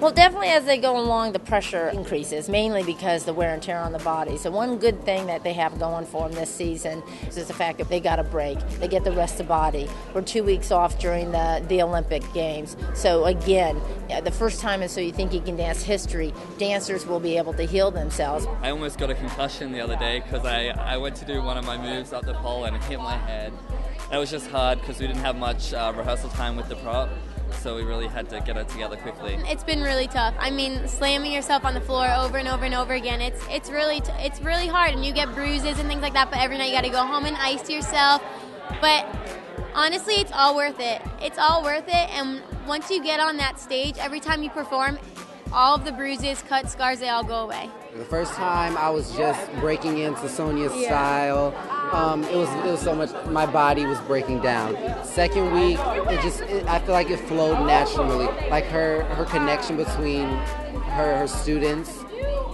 Well, definitely as they go along, the pressure increases, mainly because the wear and tear on the body. So one good thing that they have going for them this season is the fact that they got a break. They get the rest of the body. We're 2 weeks off during the Olympic Games. So again, the first time in So You Think You Can Dance history, dancers will be able to heal themselves. I almost got a concussion the other day because I went to do one of my moves up the pole and it hit my head. It was just hard because we didn't have much rehearsal time with the prop. So we really had to get it together quickly. It's been really tough. I mean, slamming yourself on the floor over and over and over again, it's really hard, and you get bruises and things like that, but every night you got to go home and ice yourself. But honestly, it's all worth it. It's all worth it, and once you get on that stage, every time you perform, all of the bruises, cuts, scars, they all go away. The first time I was just breaking into Sonia's style. It was so much, my body was breaking down. Second week, I feel like it flowed naturally. Like her connection between her students,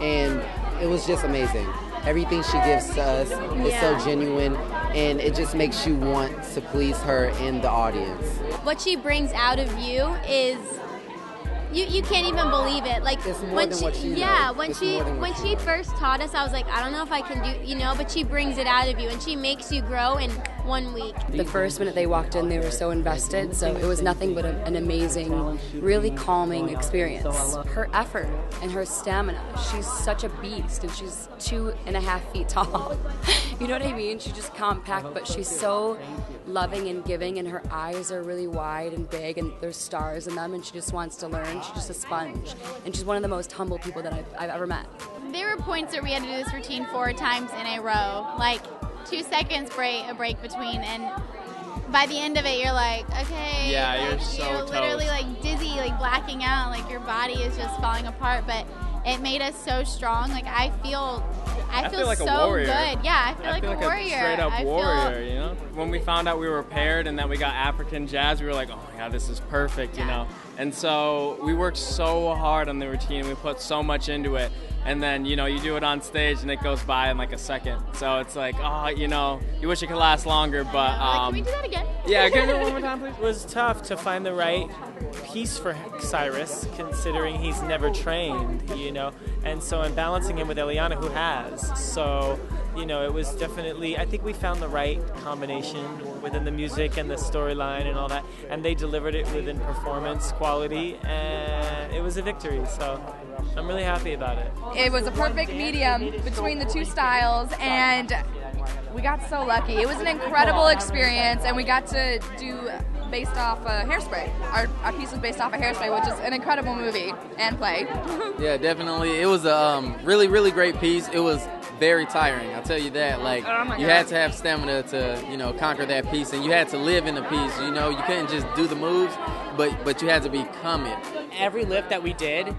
and it was just amazing. Everything she gives to us is so genuine, and it just makes you want to please her in the audience. What she brings out of you is you can't even believe it. Like it's more when than she, what you yeah, know. when she first taught us, I was like, I don't know if I can do, but she brings it out of you, and she makes you grow in 1 week. The first minute they walked in, they were so invested, so it was nothing but an amazing, really calming experience. Her effort and her stamina, she's such a beast, and she's 2.5 feet tall. You know what I mean? She's just compact, but she's so loving and giving, and her eyes are really wide and big, and there's stars in them, and she just wants to learn. She's just a sponge, and she's one of the most humble people that I've ever met. There were points where we had to do this routine 4 times in a row, like 2 seconds a break between, and by the end of it you're like, okay, yeah, like, you're so literally like dizzy, like blacking out, like your body is just falling apart, but it made us so strong. Like I feel like so a warrior. Good. Yeah, I feel like a warrior. A straight up warrior, you know? When we found out we were paired and that we got African jazz, we were like, oh my God, this is perfect, you know? And so we worked so hard on the routine. We put so much into it. And then, you do it on stage and it goes by in like a second. So it's like, you wish it could last longer, but... can we do that again? Yeah, can we do it one more time, please? It was tough to find the right piece for Cyrus, considering he's never trained, and so I'm balancing him with Eliana, who has. So, it was definitely, I think we found the right combination within the music and the storyline and all that, and they delivered it within performance quality, and it was a victory, so I'm really happy about it. It was a perfect medium between the two styles, and we got so lucky. It was an incredible experience, and we got to do based off Hairspray. Our piece was based off of Hairspray, which is an incredible movie and play. Yeah, definitely. It was a really, really great piece. It was very tiring, I'll tell you that. Like, you had to have stamina to, conquer that piece, and you had to live in the piece. You couldn't just do the moves, but you had to become it. Every lift that we did,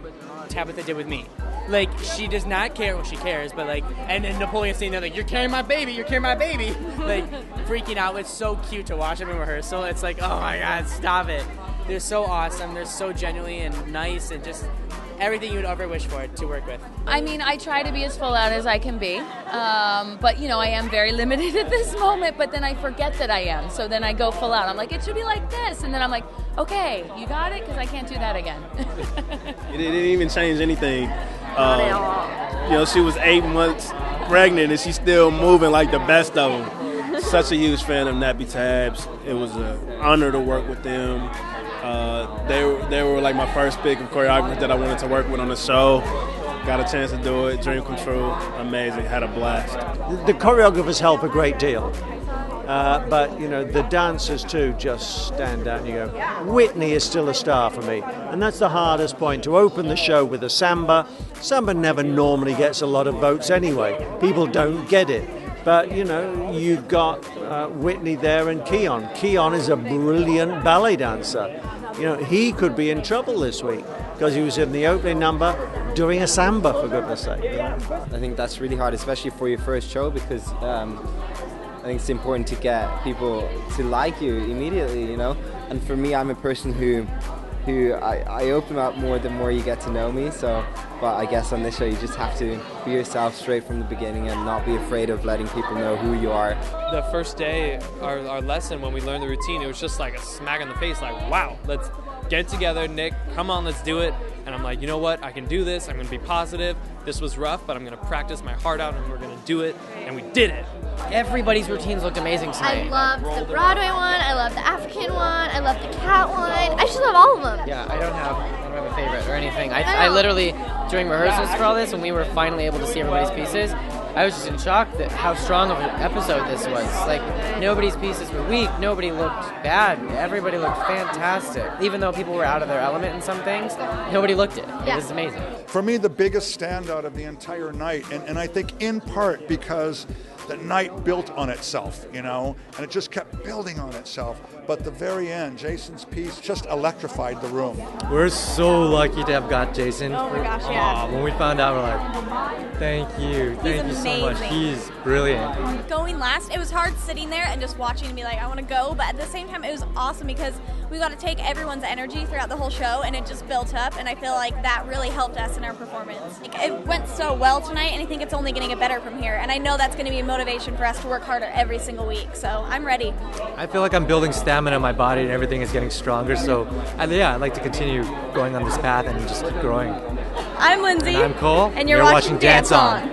Tabitha did with me. Like, she does not care what she cares, but like, and then Napoleon saying there, like, you're carrying my baby, like, freaking out. It's so cute to watch them in rehearsal. It's like, oh my God, stop it. They're so awesome. They're so genuinely and nice, and just everything you'd ever wish for to work with. I mean, I try to be as full out as I can be, but I am very limited at this moment, but then I forget that I am, so then I go full out. I'm like, it should be like this, and then I'm like, okay, you got it, because I can't do that again. It didn't even change anything. She was 8 months pregnant, and she's still moving like the best of them. Such a huge fan of Nappy Tabs. It was an honor to work with them. They were like my first pick of choreographers that I wanted to work with on the show. Got a chance to do it. Dream come true. Amazing. Had a blast. The choreographers help a great deal. But the dancers too just stand out and you go, Whitney is still a star for me. And that's the hardest point, to open the show with a samba. Samba never normally gets a lot of votes anyway. People don't get it. But, you've got Whitney there and Keon. Keon is a brilliant ballet dancer. He could be in trouble this week because he was in the opening number doing a samba, for goodness sake. I think that's really hard, especially for your first show, because I think it's important to get people to like you immediately, And for me, I'm a person who I open up more the more you get to know me. But I guess on this show you just have to be yourself straight from the beginning and not be afraid of letting people know who you are. The first day, our lesson, when we learned the routine, it was just like a smack in the face, like, wow, let's get it together, Nick, come on, let's do it. And I'm like, you know what, I can do this, I'm going to be positive. This was rough, but I'm going to practice my heart out and we're going to do it. And we did it. Everybody's routines looked amazing tonight. I loved the Broadway one, I loved the African one, I loved the cat one. I just love all of them. Yeah, I don't have a favorite or anything. I literally, during rehearsals for all this, when we were finally able to see everybody's pieces, I was just in shock that how strong of an episode this was. Like, nobody's pieces were weak, nobody looked bad, everybody looked fantastic. Even though people were out of their element in some things, nobody looked it. It was amazing. For me, the biggest standout of the entire night, and I think in part because the night built on itself, and it just kept building on itself. But the very end, Jason's piece just electrified the room. We're so lucky to have got Jason. Oh my gosh, yeah. When we found out, we're like, thank you so much. He's brilliant. Going last, it was hard sitting there and just watching and be like, I want to go, but at the same time, it was awesome because we got to take everyone's energy throughout the whole show, and it just built up, and I feel like that really helped us in our performance. It went so well tonight, and I think it's only going to get better from here, and I know that's going to be a motivation for us to work harder every single week, so I'm ready. I feel like I'm building stamina in my body and everything is getting stronger, so I'd like to continue going on this path and just keep growing. I'm Lindsay. And I'm Cole. And you're watching Dance On.